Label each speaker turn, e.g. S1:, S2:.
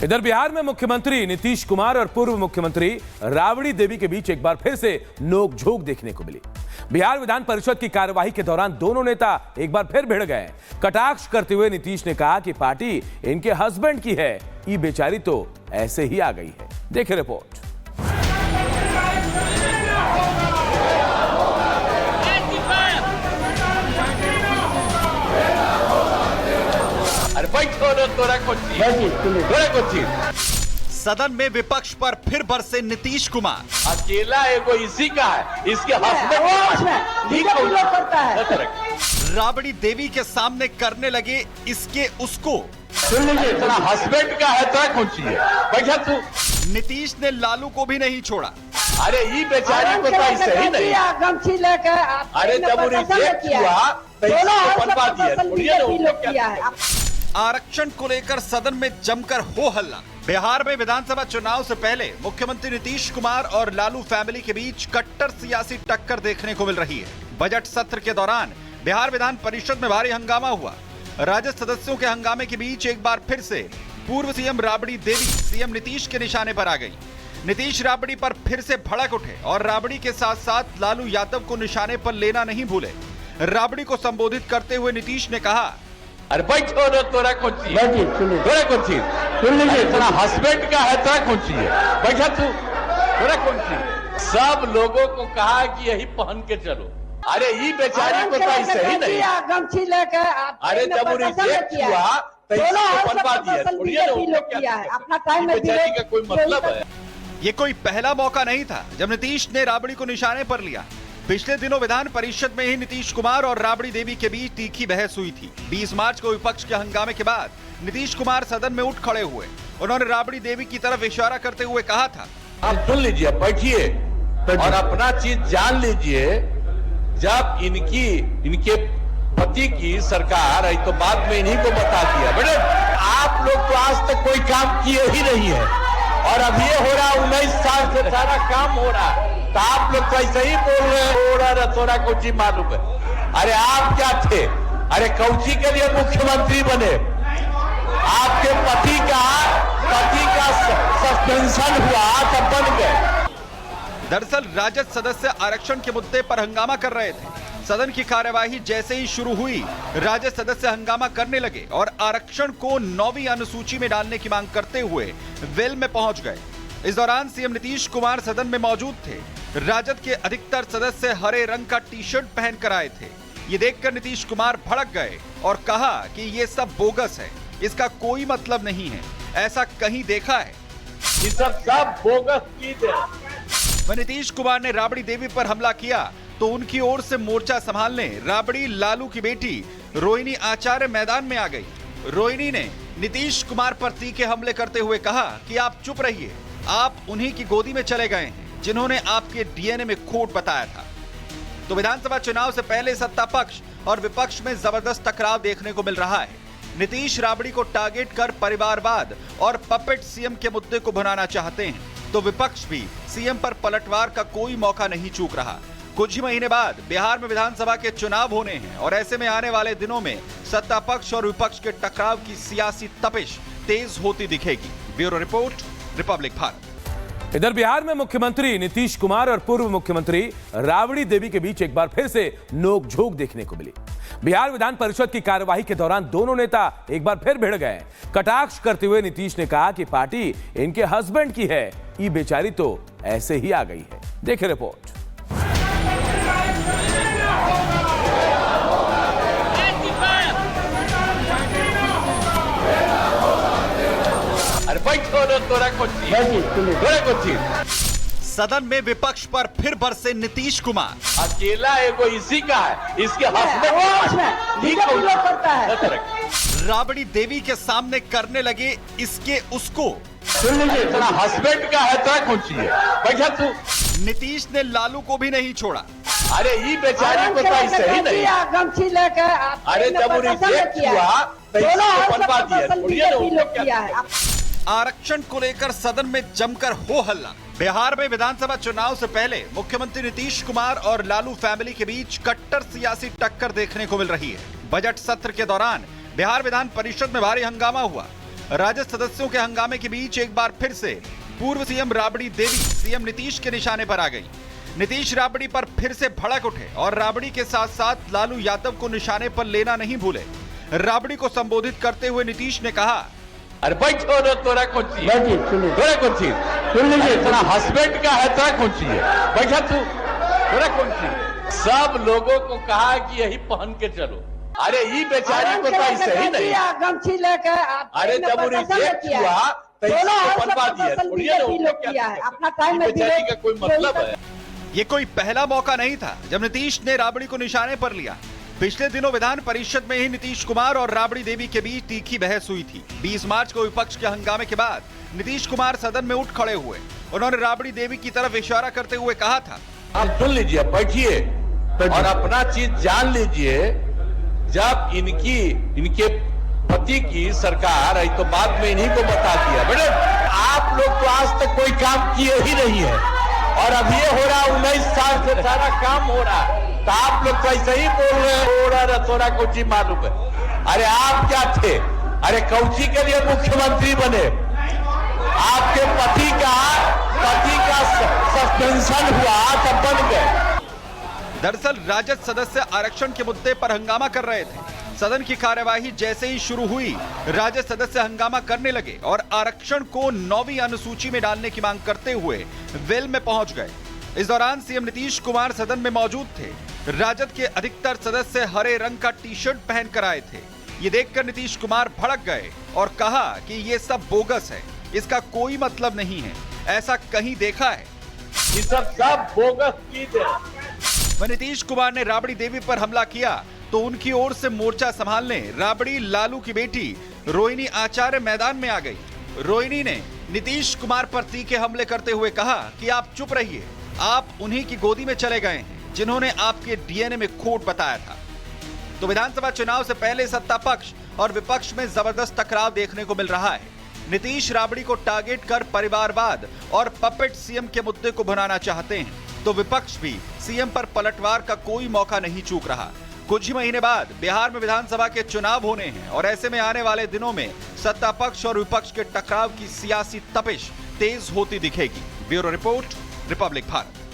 S1: इधर बिहार में मुख्यमंत्री नीतीश कुमार और पूर्व मुख्यमंत्री राबड़ी देवी के बीच एक बार फिर से नोकझोंक देखने को मिली। बिहार विधान परिषद की कार्यवाही के दौरान दोनों नेता एक बार फिर भिड़ गए। कटाक्ष करते हुए नीतीश ने कहा कि पार्टी इनके हस्बैंड की है, ये बेचारी तो ऐसे ही आ गई है। देखिए रिपोर्ट।
S2: सदन में विपक्ष पर फिर बरसे नीतीश कुमार।
S3: अकेला एगो इसी का है, इसके हस्बैंड
S2: करता है। राबड़ी देवी के सामने करने लगे इसके उसको।
S3: सुन लीजिए, तेरा हस्बैंड का है तो कौन चीज है? भैया तू
S2: नीतीश ने लालू को भी नहीं छोड़ा।
S3: अरे ये बेचारी को तो ऐसे ही नहीं।
S4: गमछी लेकर
S3: अरे जब वो रिजेक्ट हुआ तो इसको बनवा दिया।
S2: आरक्षण को लेकर सदन में जमकर हो हल्ला। बिहार में विधानसभा चुनाव से पहले मुख्यमंत्री नीतीश कुमार और लालू फैमिली के बीच कट्टर सियासी टक्कर देखने को मिल रही है। बजट सत्र के दौरान बिहार विधान परिषद में भारी हंगामा हुआ। राजद सदस्यों के हंगामे के बीच एक बार फिर से पूर्व सीएम राबड़ी देवी सीएम नीतीश के निशाने पर आ गई। नीतीश राबड़ी पर फिर से भड़क उठे और राबड़ी के साथ साथ लालू यादव को निशाने पर लेना नहीं भूले। राबड़ी को संबोधित करते हुए नीतीश ने कहा,
S3: अरे बैठो ना, तोरा कौन चीज है? तोरा कौन चीज? सुन लीजिए, तेरा हस्बैंड का है तो कौन चीज है? बैठा तू, तोरा कौन चीज? सब लोगों को कहा कि यही पहन के चलो। अरे ये बेचारी को तो ऐसे ही नहीं।
S4: गमछी लेकर
S3: अरे जब वो रिजेक्ट हुआ तो इसको बनवा दिया।
S4: अपना टाइम में
S3: बेचारी का कोई मतलब है?
S2: ये कोई पहला मौका नहीं था जब नीतीश ने राबड़ी को निशाने पर लिया। पिछले दिनों विधान परिषद में ही नीतीश कुमार और राबड़ी देवी के बीच तीखी बहस हुई थी। 20 मार्च को विपक्ष के हंगामे के बाद नीतीश कुमार सदन में उठ खड़े हुए। उन्होंने राबड़ी देवी की तरफ इशारा करते हुए कहा था,
S3: आप सुन लीजिए, बैठिए और अपना चीज जान लीजिए। जब इनके पति की सरकार आई तो बाद में इन्हीं को बता दिया। बेटे आप लोग तो आज तक कोई काम किए ही नहीं है और अब ये हो रहा 19 साल से सारा काम हो रहा है, तो आप लोग तो ऐसे ही बोल रहे हैं थोड़ा कुछ मालूम है। अरे आप क्या थे? अरे कौची के लिए मुख्यमंत्री बने? आपके पति का सस्पेंशन हुआ तब बन गए।
S2: दरअसल राजद सदस्य आरक्षण के मुद्दे पर हंगामा कर रहे थे। सदन की कार्यवाही जैसे ही शुरू हुई, राजद सदस्य हंगामा करने लगे और आरक्षण को 9वीं अनुसूची में डालने की मांग करते हुए वेल में पहुंच गए। इस दौरान सीएम नीतीश कुमार सदन में मौजूद थे। राजद के अधिकतर सदस्य हरे रंग का टी शर्ट पहन कर आए थे। ये देखकर नीतीश कुमार भड़क गए और कहा कि ये सब बोगस है, इसका कोई मतलब नहीं है, ऐसा कहीं देखा है?
S3: ये सब बोगस चीज है।
S2: वह नीतीश कुमार ने राबड़ी देवी पर हमला किया तो उनकी ओर से मोर्चा संभालने राबड़ी लालू की बेटी रोहिणी आचार्य मैदान में आ गई। रोहिणी ने नीतीश कुमार पर तीखे हमले करते हुए कहा कि आप चुप रहिए, आप उन्हीं की गोदी में चले गए हैं जिन्होंने आपके डीएनए में खोट बताया था। तो विधानसभा चुनाव से पहले सत्ता पक्ष और विपक्ष में जबरदस्त टकराव देखने को मिल रहा है। नीतीश राबड़ी को टारगेट कर परिवारवाद और पपेट सीएम के मुद्दे को भुनाना चाहते हैं, तो विपक्ष भी सीएम पर पलटवार का कोई मौका नहीं चूक रहा। कुछ ही महीने बाद बिहार में विधानसभा के चुनाव होने हैं और ऐसे में आने वाले दिनों में सत्ता पक्ष और विपक्ष के टकराव की सियासी तपिश तेज होती दिखेगी। Bureau report, Republic Bharat.
S1: इधर बिहार में मुख्यमंत्री नीतीश कुमार और पूर्व मुख्यमंत्री राबड़ी देवी के बीच एक बार फिर से नोकझोंक देखने को मिली। बिहार विधान परिषद की कार्यवाही के दौरान दोनों नेता एक बार फिर भिड़ गए। कटाक्ष करते हुए नीतीश ने कहा कि पार्टी इनके हस्बैंड की है, ये बेचारी तो ऐसे ही आ गई है। देखिए रिपोर्ट।
S3: अरे बैठो ना, तोरा कौन चीज?
S2: सदन में विपक्ष पर फिर बरसे नीतीश कुमार।
S3: अकेला एगो इसी का है, इसके हस्बैंड
S4: करता है।
S2: राबड़ी देवी के सामने करने लगे इसके उसको।
S3: सुन लीजिए, तेरा हस्बैंड का है तो कौन चीज है? बैठा तू।
S2: नीतीश ने लालू को भी नहीं छोड़ा।
S3: अरे ये बेचारी को तो ऐसे ही नहीं।
S4: गमछी लेकर
S3: अरे जब वो रिजेक्ट हुआ तो इसको बनवा दिया।
S2: आरक्षण को लेकर सदन में जमकर हो हल्ला। बिहार में विधानसभा चुनाव से पहले मुख्यमंत्री नीतीश कुमार और लालू फैमिली के बीच कट्टर सियासी टक्कर देखने को मिल रही है। बजट सत्र के दौरान बिहार विधान परिषद में भारी हंगामा हुआ। राजद सदस्यों के हंगामे के बीच एक बार फिर से पूर्व सीएम राबड़ी देवी सीएम नीतीश के निशाने पर आ गई। नीतीश राबड़ी पर फिर से भड़क उठे और राबड़ी के साथ साथ लालू यादव को निशाने पर लेना नहीं भूले। राबड़ी को संबोधित करते हुए नीतीश ने कहा,
S3: अरे बैठो रे, तोरा कौन चाहिए? तोरा कौन चाहिए? सुन लीजिए, तेरा हस्बैंड का है, तोरा कौन चाहिए? बैठा तू, तोरा कौन चाहिए? सब लोगों को कहा कि यही पहन के चलो। अरे ये बेचारी को तो ऐसे ही नहीं।
S4: गमछी लेकर
S3: अरे जब वो रिजेक्ट हुआ तो इसको बनवा दिया, छोड़िए ना, क्या है?
S4: अपना टाइम में
S3: बेचारी का कोई मतलब है?
S2: ये कोई पहला मौका नहीं था जब नीतीश ने राबड़ी को निशाने पर लिया। पिछले दिनों विधान परिषद में ही नीतीश कुमार और राबड़ी देवी के बीच तीखी बहस हुई थी। 20 मार्च को विपक्ष के हंगामे के बाद नीतीश कुमार सदन में उठ खड़े हुए। उन्होंने राबड़ी देवी की तरफ इशारा करते हुए कहा था,
S3: आप सुन लीजिए, बैठिए और अपना चीज जान लीजिए। जब इनके पति की सरकार आई तो बाद में इन्हीं को बता दिया। बेटे आप लोग तो आज तक कोई काम किए ही नहीं है और अब ये हो रहा 19 साल से सारा काम हो रहा है, तो आप लोग तो ऐसे ही बोल रहे हैं थोड़ा कौची मालूम है। अरे आप क्या थे? अरे कौची के लिए मुख्यमंत्री बने? आपके पति का सस्पेंशन हुआ तब बन गए।
S2: दरअसल राजद सदस्य आरक्षण के मुद्दे पर हंगामा कर रहे थे। सदन की कार्यवाही जैसे ही शुरू हुई, राजद सदस्य हंगामा करने लगे और आरक्षण को 9वीं अनुसूची में डालने की मांग करते हुए वेल में पहुंच गए। इस दौरान सीएम नीतीश कुमार सदन में मौजूद थे। राजद के अधिकतर सदस्य हरे रंग का टी शर्ट पहन कर आए थे। ये देखकर नीतीश कुमार भड़क गए और कहा कि ये सब बोगस है, इसका कोई मतलब नहीं है, ऐसा कहीं देखा है?
S3: ये सब बोगस चीज है।
S2: वह नीतीश कुमार ने राबड़ी देवी पर हमला किया तो उनकी ओर से मोर्चा संभालने राबड़ी लालू की बेटी रोहिणी आचार्य मैदान में आ गई। रोहिणी ने नीतीश कुमार पर तीखे हमले करते हुए कहा कि आप चुप रहिए, आप उन्हीं की गोदी में चले गए हैं जिन्होंने आपके डीएनए में खोट बताया था। तो विधानसभा चुनाव से पहले सत्ता पक्ष और विपक्ष में जबरदस्त टकराव देखने को मिल रहा है। नीतीश राबड़ी को टारगेट कर परिवारवाद और पपेट सीएम के मुद्दे को भुनाना चाहते हैं, तो विपक्ष भी सीएम पर पलटवार का कोई मौका नहीं चूक रहा। कुछ ही महीने बाद बिहार में विधानसभा के चुनाव होने हैं और ऐसे में आने वाले दिनों में सत्ता पक्ष और विपक्ष के टकराव की सियासी तपिश तेज होती दिखेगी। Bureau report, Republic Bharat.